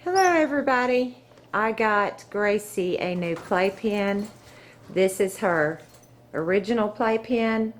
Hello everybody. I got Gracie a new playpen. This is her original playpen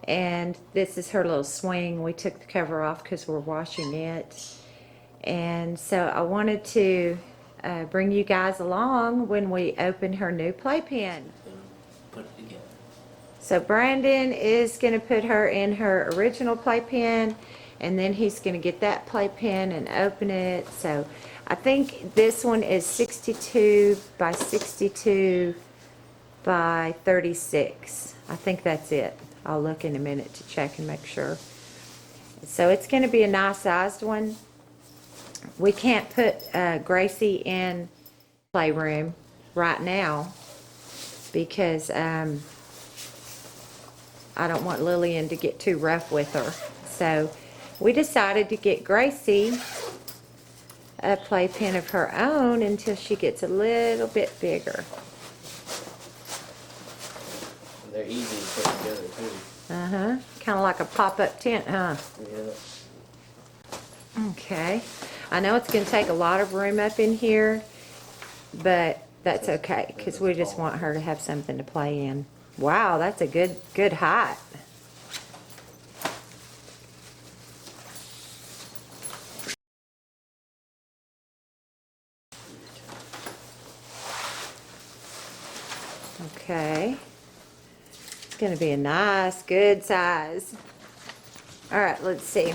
and this is her little swing. We took the cover off because we're washing it. And so I wanted to bring you guys along when we open her new playpen. Put it together. So Brandon is going to put her in her original playpen, and then he's going to get that playpen and open it. So I think this one is 62 by 62 by 36. I think that's it. I'll look in a minute to check and make sure. So it's going to be a nice sized one. We can't put Gracie in playroom right now because I don't want Lillian to get too rough with her. So we decided to get Gracie a playpen of her own until she gets a little bit bigger. And they're easy to put together too. Uh-huh. Kind of like a pop-up tent, huh? Yeah. Okay. I know it's going to take a lot of room up in here, but that's okay because we just want her to have something to play in. Wow, that's a good height. Okay. It's going to be a nice, good size. All right, let's see.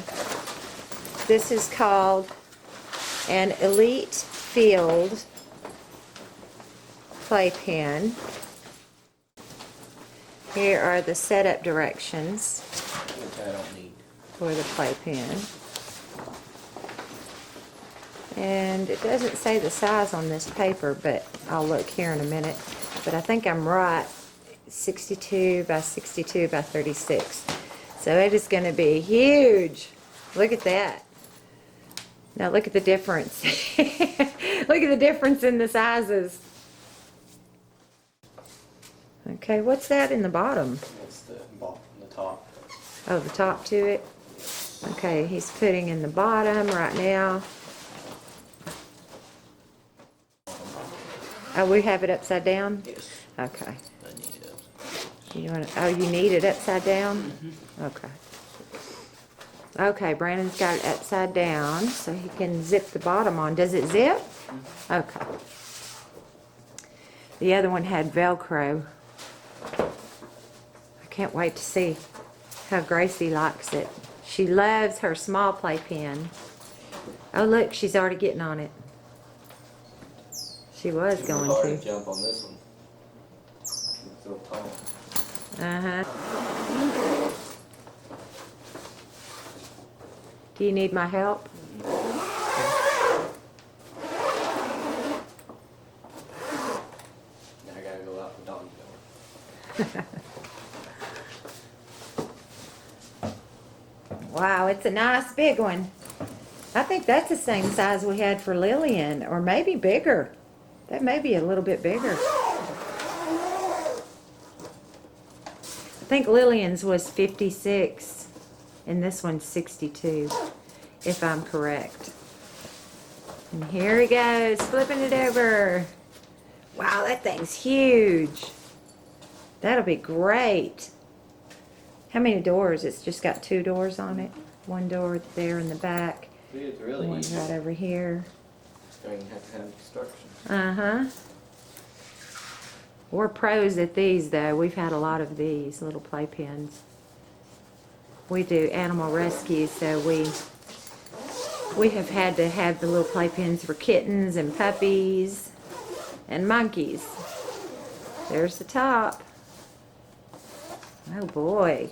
This is called an Elite Field playpen. Here are the setup directions Which I don't need. for the playpen. And it doesn't say the size on this paper, but I'll look here in a minute. But I think I'm right, 62 by 62 by 36. So it is going to be huge. Look at that. Now look at the difference. Look at the difference in the sizes. Okay, what's that in the bottom? That's the bottom, the top. Oh, the top to it? Okay, he's putting in the bottom right now. Oh, we have it upside down? Yes. Okay. I need it. You want to, oh, you need it upside down? Okay. Okay, Brandon's got it upside down so he can zip the bottom on. Does it zip? Okay. The other one had Velcro. I can't wait to see how Gracie likes it. She loves her small playpen. Oh, look, she's already getting on it. She was going Hard to. to jump on this one. It's so tall. Uh-huh. Do you need my help? Now I gotta go out the doggy door. Wow, it's a nice big one. I think that's the same size we had for Lillian, or maybe bigger. That may be a little bit bigger. I think Lillian's was 56, and this one's 62, if I'm correct. And here he goes, flipping it over. Wow, that thing's huge. That'll be great. How many doors? It's just got 2 doors on it. One door there in the back. See, it's really One easy. right over here. Don't even have to have instructions. Uh-huh. We're pros at these, though. We've had a lot of these little playpens. We do animal rescue, so we have had to have the little playpens for kittens and puppies and monkeys. There's the top. Oh boy.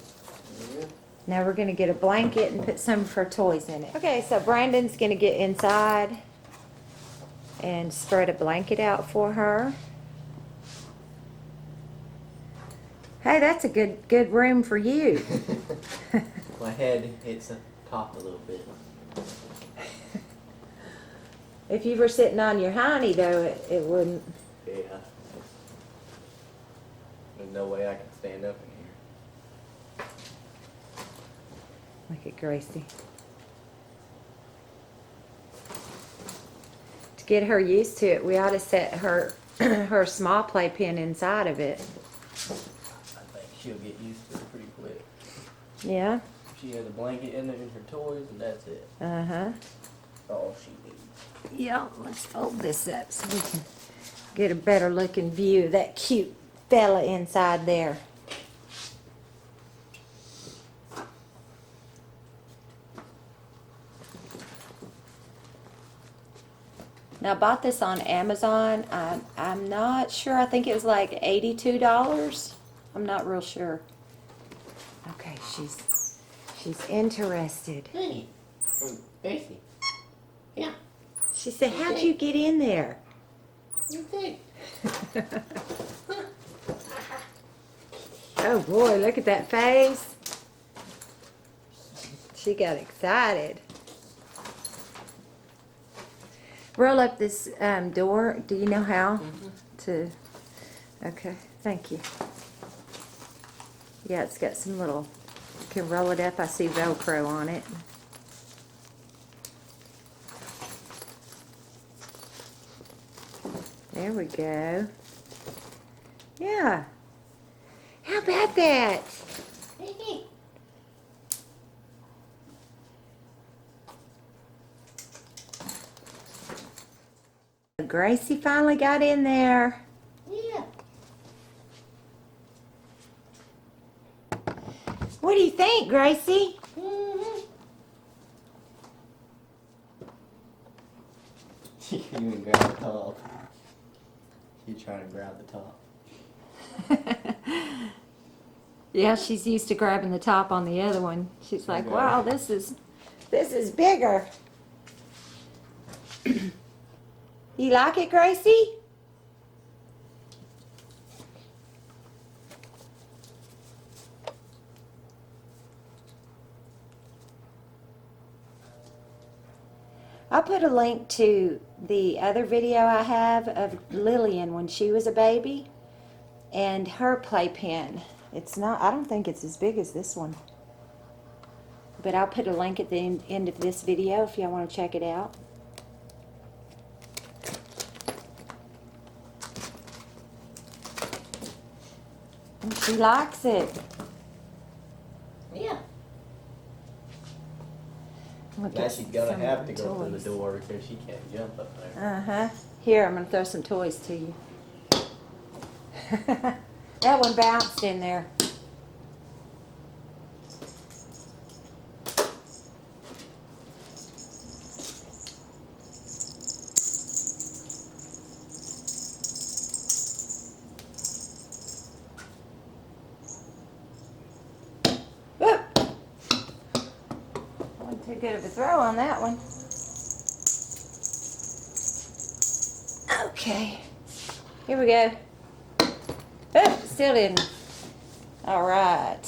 Yeah. Now we're going to get a blanket and put some of her toys in it. Okay, so Brandon's going to get inside and spread a blanket out for her. Hey, that's a good room for you. My head hits the top a little bit. If you were sitting on your hiney, though, it wouldn't. Yeah. There's no way I can stand up in here. Look at Gracie. get her used to it, we ought to set her her small playpen inside of it. I think she'll get used to it pretty quick. Yeah? She has a blanket in there and her toys, and that's it. Uh-huh. All she needs. Yeah, let's fold this up so we can get a better looking view of that cute fella inside there. Now, I bought this on Amazon. I'm not sure. I think it was like $82. I'm not real sure. Okay, she's interested. Hey, Gracie. Yeah. She said, "How'd you get in there?" You think? Oh boy, look at that face. She got excited. Roll up this door. Do you know how to? Okay, thank you. Yeah, it's got some little, you can roll it up. I see Velcro on it. There we go. Yeah. How about that? Gracie finally got in there. Yeah. What do you think, Gracie? She can't even grab the top. She's trying to grab the top. Yeah, she's used to grabbing the top on the other one. She's like, Okay. wow, this is bigger. You like it, Gracie? I'll put a link to the other video I have of Lillian when she was a baby and her playpen. It's not, I don't think it's as big as this one. But I'll put a link at the end of this video if y'all want to check it out. And she likes it. Yeah. Look Now at she's gonna some have of to the go through toys. the door because she can't jump up there. Uh-huh. Here, I'm going to throw some toys to you. That one bounced in there. Whoop! Wasn't too good of a throw on that one. Okay, here we go. Oh, still didn't. All right.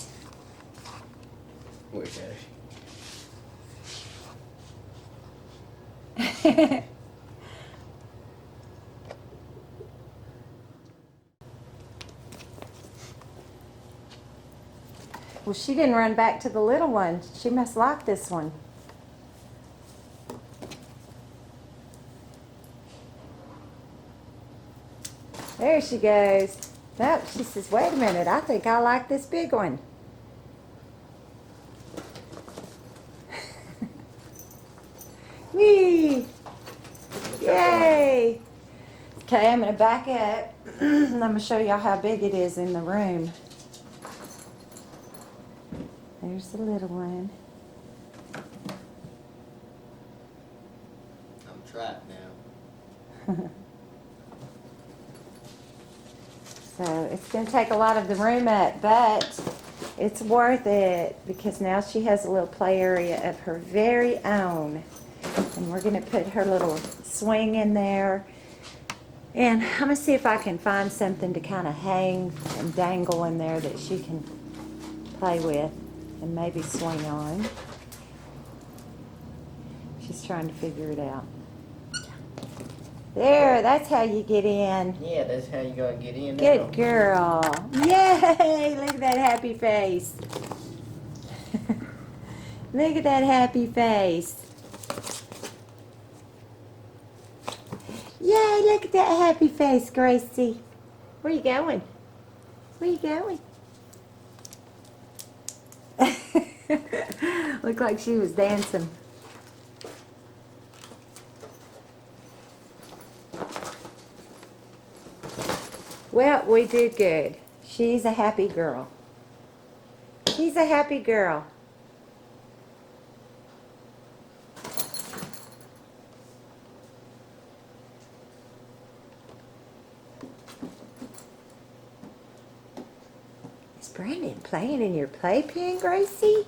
Wish Well, she didn't run back to the little one. She must like this one. There she goes. Nope, she says, wait a minute, I think I like this big one. Whee! Yay! Okay, I'm going to back up. I'm going to show y'all how big it is in the room. There's the little one. I'm trapped now. So it's going to take a lot of the room up, but it's worth it because now she has a little play area of her very own. And we're going to put her little swing in there. And I'm going to see if I can find something to kind of hang and dangle in there that she can play with and maybe swing on. She's trying to figure it out. There, that's how you get in. Yeah, that's how you gonna get in. Good girl. Yay! Look at that happy face. Look at that happy face. Yay, look at that happy face, Gracie. Where you going? Where you going? Looked like she was dancing. Well, we did good. She's a happy girl. She's a happy girl. Is Brandon playing in your playpen, Gracie?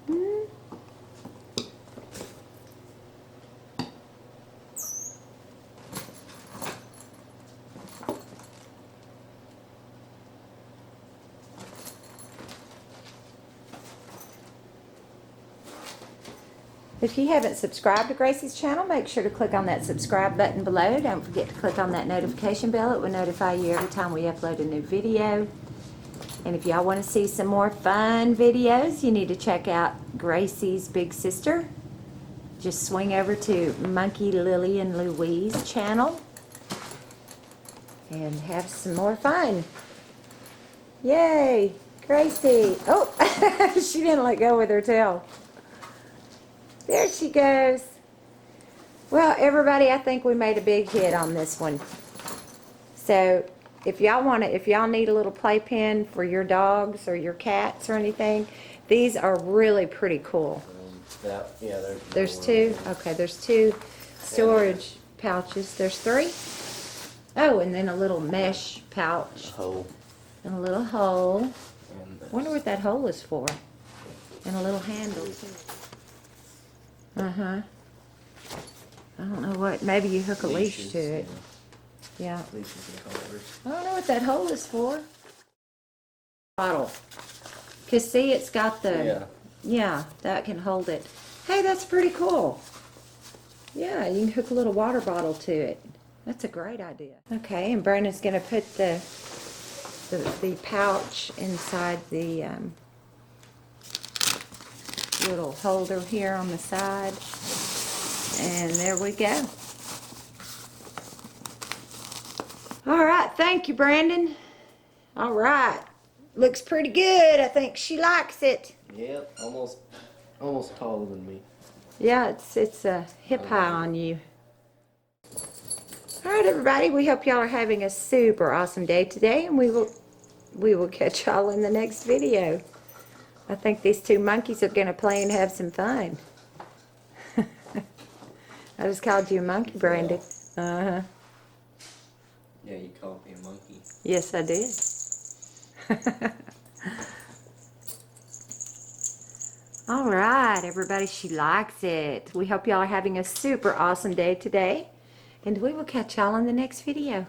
Hmm? If you haven't subscribed to Gracie's channel, make sure to click on that subscribe button below. Don't forget to click on that notification bell. It will notify you every time we upload a new video. And if y'all want to see some more fun videos, you need to check out Gracie's big sister. Just swing over to Monkey Lillian Louise channel and have some more fun. Yay, Gracie. Oh, she didn't let go with her tail. There she goes. Well, everybody, I think we made a big hit on this one. So if y'all need a little playpen for your dogs or your cats or anything, these are really pretty cool. There's two. Okay, there's two storage pouches. There's three. Oh, and then a little mesh pouch. Hole. And a little hole. And Wonder what that hole is for. And a little handle too. Uh-huh. I don't know what. Maybe you hook a leash to it. Yeah. Leashes and collars. I don't know what that hole is for. Bottle. Cause see, it's got the. Yeah, that can hold it. Hey, that's pretty cool. Yeah, you can hook a little water bottle to it. That's a great idea. Okay, and Brandon's gonna put the pouch inside the little holder here on the side. And there we go. All right, thank you, Brandon. All right, looks pretty good. I think she likes it. Yep, almost taller than me. Yeah, it's a hip high on you. All right, everybody, we hope y'all are having a super awesome day today, and we will catch y'all in the next video. I think these two monkeys are gonna play and have some fun. I just called you a monkey, Brandon. Uh-huh. Yeah, you called me a monkey. Yes, I did. All right, everybody, she likes it. We hope y'all are having a super awesome day today, and we will catch y'all in the next video.